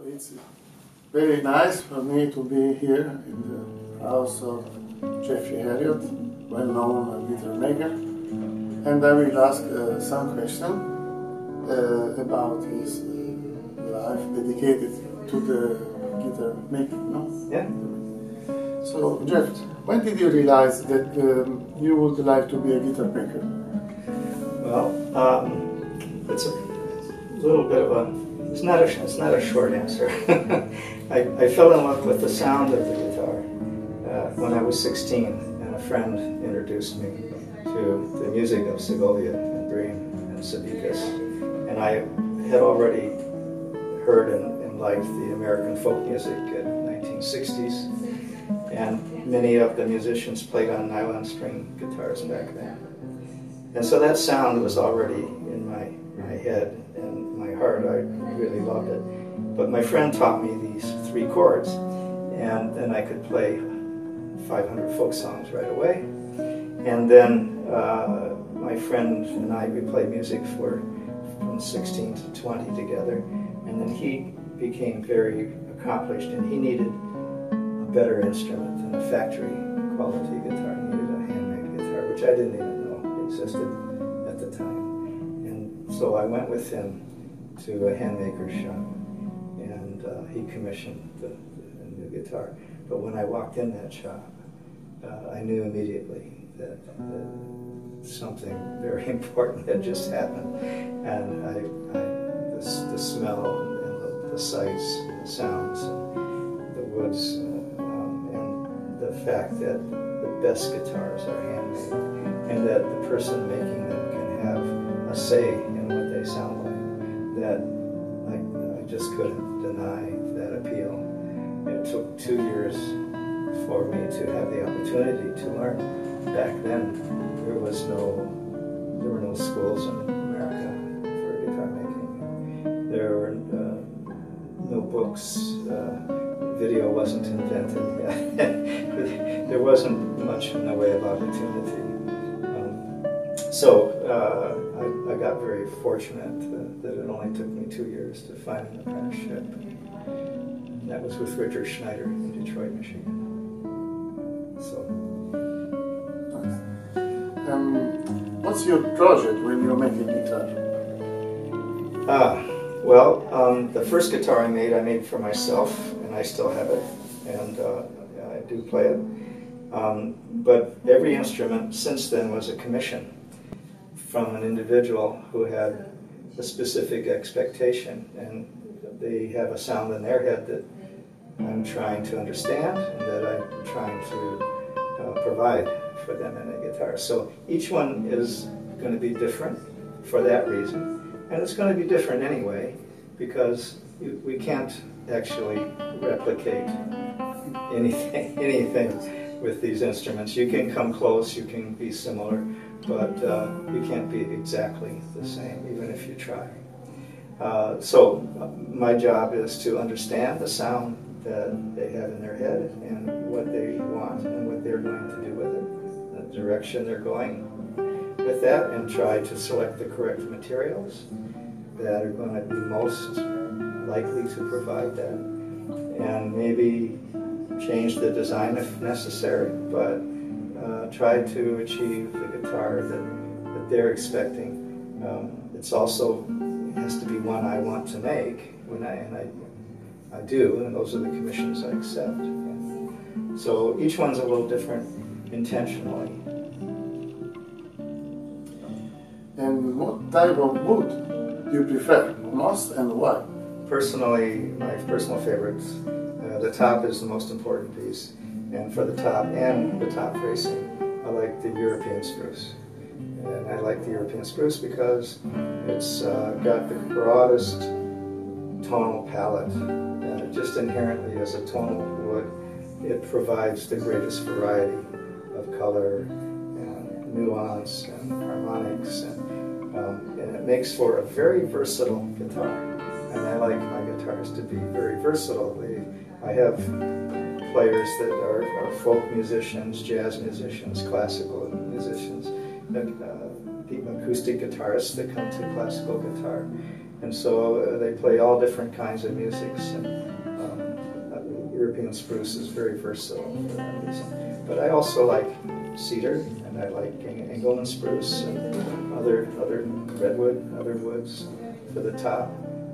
It's very nice for me to be here in the house of Jeffrey Elliott, well-known guitar maker, and I will ask some questions about his life dedicated to the guitar making, no? Yeah. So, Jeff, when did you realize that you would like to be a guitar maker? Well, it's a little bit of a, it's not a short answer. I fell in love with the sound of the guitar when I was 16, and a friend introduced me to the music of Segovia and Bream and Sabicas, and I had already heard and liked the American folk music in the 1960s, and many of the musicians played on nylon string guitars back then. And so that sound was already in my head and my heart. I really loved it. But my friend taught me these 3 chords, and then I could play 500 folk songs right away. And then my friend and I, we played music from 16 to 20 together. And then he became very accomplished, and he needed a better instrument than a factory quality guitar. He needed a handmade guitar, which I didn't even know existed at the time. And so I went with him to a handmaker's shop, and he commissioned the new guitar. But when I walked in that shop, I knew immediately that something very important had just happened, and the smell and the sights, and the sounds, and the woods, and the fact that the best guitars are handmade, and that the person making them can have a say in what they sound like, that I just couldn't deny that appeal. It took 2 years for me to have the opportunity to learn. Back then, there were no schools in America for guitar making. There were no books. Video wasn't invented yet. There wasn't much in the way of opportunity. So I got very fortunate that it only took me 2 years to find an apprenticeship. And that was with Richard Schneider in Detroit, Michigan. So. What's your project when you're making guitar? Well, the first guitar I made for myself, and I still have it, and I do play it. But every instrument since then was a commission from an individual who had a specific expectation, and they have a sound in their head that I'm trying to understand and that I'm trying to provide for them in a guitar. So each one is going to be different for that reason, and it's going to be different anyway, because we can't actually replicate anything with these instruments. You can come close, you can be similar, but you can't be exactly the same, even if you try. So my job is to understand the sound that they have in their head and what they want and what they're going to do with it, the direction they're going with that, and try to select the correct materials that are going to be most likely to provide that, and maybe change the design if necessary, but try to achieve the guitar that they're expecting. It's also has to be one I want to make, I do, and those are the commissions I accept. So each one's a little different intentionally. And what type of wood do you prefer most, and why? Personally, my personal favorites, the top is the most important piece, and for the top and the top bracing, I like the European spruce. And I like the European spruce because it's got the broadest tonal palette. Just inherently as a tonal wood, it provides the greatest variety of color and nuance and harmonics, and it makes for a very versatile guitar. And I like my guitars to be very versatile. I have players that are folk musicians, jazz musicians, classical musicians, acoustic guitarists that come to classical guitar. And so they play all different kinds of musics. And European spruce is very versatile for that reason. But I also like cedar, and I like Engelmann spruce and other redwood, other woods for the top.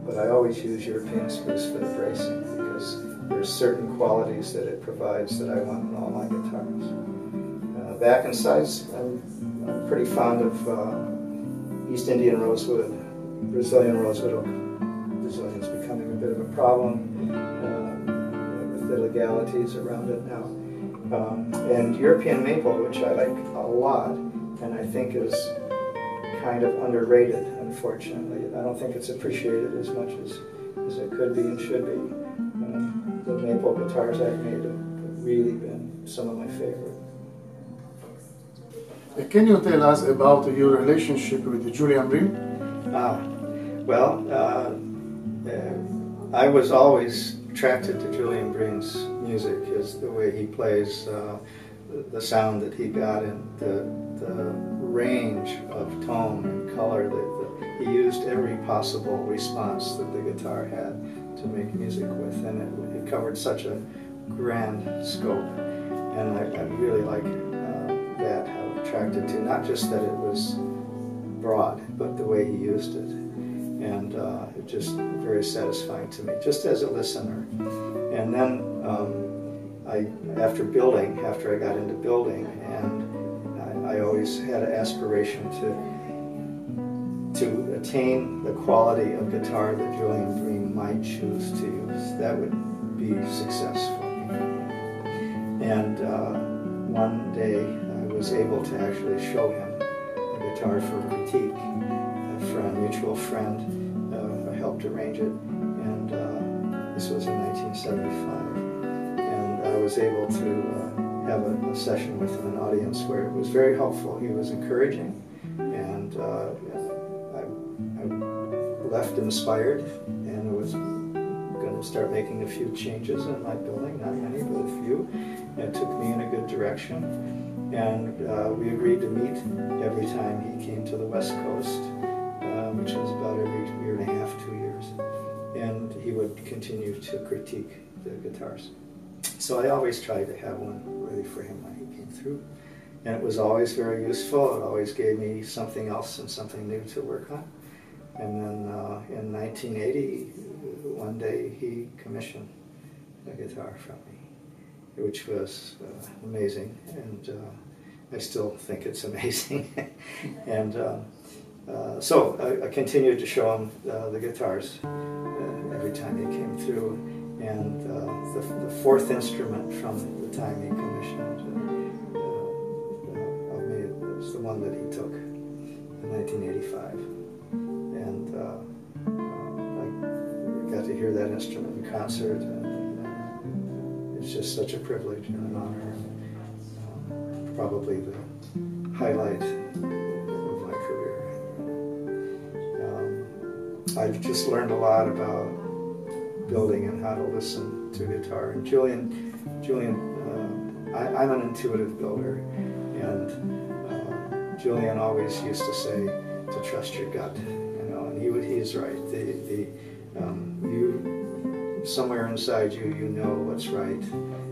But I always use European spruce for the bracing because there's certain qualities that it provides that I want in all my guitars. Back and sides, I'm pretty fond of East Indian rosewood, Brazilian rosewood oak. Brazilian's becoming a bit of a problem with the legalities around it now. And European maple, which I like a lot, and I think is kind of underrated, unfortunately. I don't think it's appreciated as much as it could be and should be. The maple guitars I've made have really been some of my favorite. Can you tell us about your relationship with Julian Bream? I was always attracted to Julian Bream's music, is the way he plays, the sound that he got, and the range of tone and color that he used every possible response that the guitar had to make music with, and it covered such a grand scope, and I really like that, how attracted to, not just that it was broad, but the way he used it, and it just very satisfying to me, just as a listener. And then after I got into building, and I always had an aspiration to attain the quality of guitar that Julian Bream might choose to use. That would be successful. And one day I was able to actually show him a guitar for critique. A mutual friend helped arrange it, and this was in 1975. And I was able to have a session with him, an audience, where it was very helpful. He was encouraging, and I left inspired, and I was going to start making a few changes in my building, not many, but a few. And it took me in a good direction, and we agreed to meet every time he came to the West Coast, which was about every year and a half, 2 years, and he would continue to critique the guitars. So I always tried to have one ready for him when he came through, and it was always very useful. It always gave me something else and something new to work on. And then in 1980, one day he commissioned a guitar from me, which was amazing, and I still think it's amazing. And so I continued to show him the guitars every time he came through, and the fourth instrument from the time he commissioned of me was the one that he took in 1985, and I got to hear that instrument in concert, and it's just such a privilege and an honor, and probably the highlight of my career. I've just learned a lot about building and how to listen to guitar. And I'm an intuitive builder, and Julian always used to say to trust your gut, and he's right. You somewhere inside you know what's right,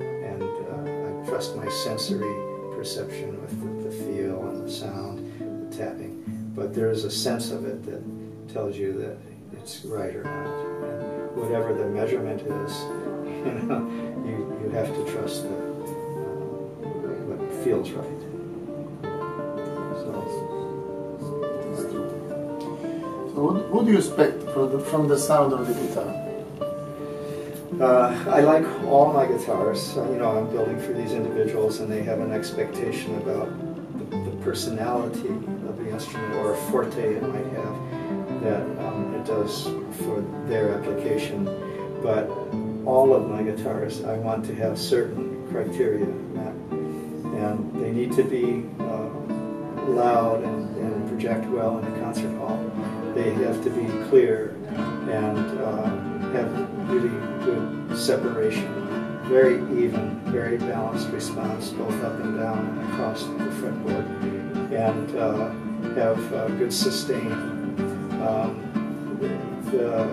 and I trust my sensory perception with the feel and the sound, the tapping. But there is a sense of it that tells you that it's right or not. And whatever the measurement is, you have to trust what feels right. So what do you expect from the sound of the guitar? I like all my guitars. I'm building for these individuals, and they have an expectation about the personality of the instrument, or a forte it might have, that it does for their application. But all of my guitars, I want to have certain criteria met, and they need to be loud and project well in a concert hall. They have to be clear and have really good separation, very even, very balanced response, both up and down and across the fretboard, and have good sustain. the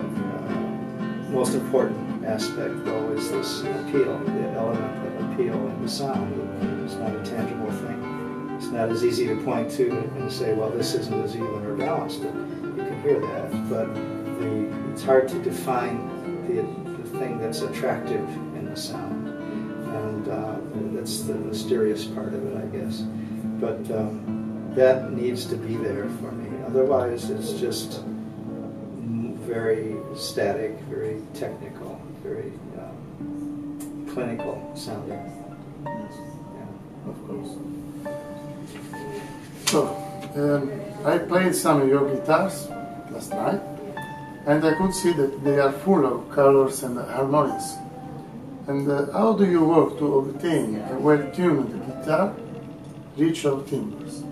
most important aspect, though, is this appeal, the element of appeal in the sound. It's not a tangible thing. It's not as easy to point to and say, well, this isn't as even or balanced. You can hear that, but it's hard to define the thing that's attractive in the sound. And that's the mysterious part of it, I guess. But that needs to be there for me. Otherwise, it's just very static, very technical, very clinical sounding. Yes, Yeah. of course. So, I played some of your guitars last night, and I could see that they are full of colors and harmonies. And how do you work to obtain a well-tuned guitar, rich of timbres?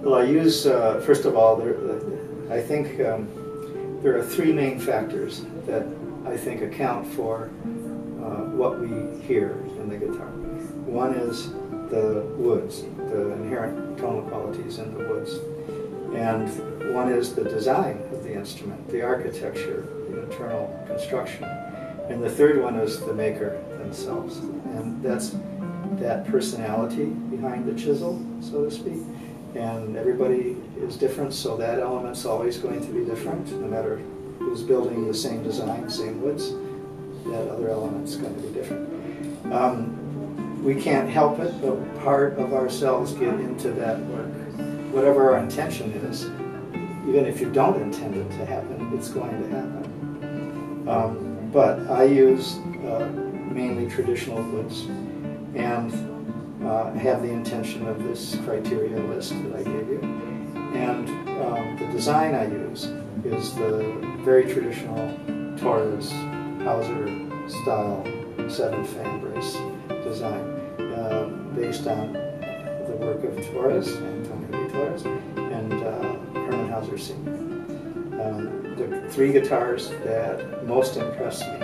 Well, I use, first of all, I think there are three main factors that I think account for what we hear in the guitar. One is the woods, the inherent tonal qualities in the woods. And one is the design of the instrument, the architecture, the internal construction. And the third one is the maker themselves. And that's that personality behind the chisel, so to speak. And everybody is different, so that element's always going to be different, no matter who's building the same design, same woods, that other element's going to be different. We can't help it, but part of ourselves get into that work. Whatever our intention is, even if you don't intend it to happen, it's going to happen. But I use mainly traditional woods, and have the intention of this criteria list that I gave you. And the design I use is the very traditional Torres Hauser style 7-fan brace design, based on the work of Torres, Antonio Torres, and Herman Hauser Sr. The three guitars that most impress me,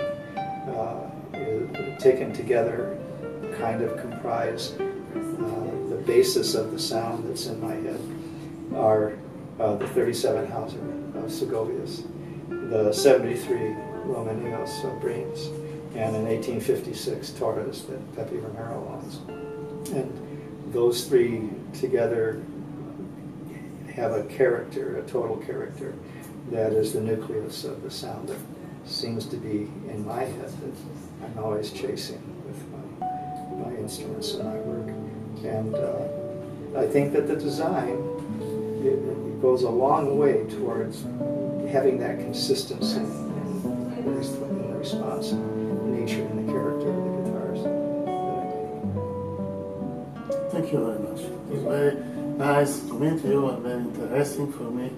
taken together, kind of comprise the basis of the sound that's in my head, are the 37 Hauser of Segovia's, the 73 Romaneos of Bream's, and an 1856 Torres that Pepe Romero owns. And those three together have a character, a total character, that is the nucleus of the sound that seems to be in my head that I'm always chasing with my instruments and my work. And I think that the design, it goes a long way towards having that consistency in the response, the nature and the character of the guitars that I make. Thank you very much. It was very nice to meet you and very interesting for me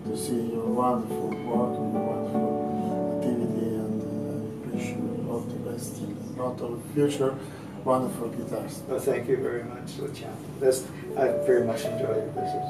to see your wonderful work and your wonderful activity, and I wish you all the best and a lot of future wonderful guitars. Well, thank you very much, Luciano. I very much enjoyed your visit.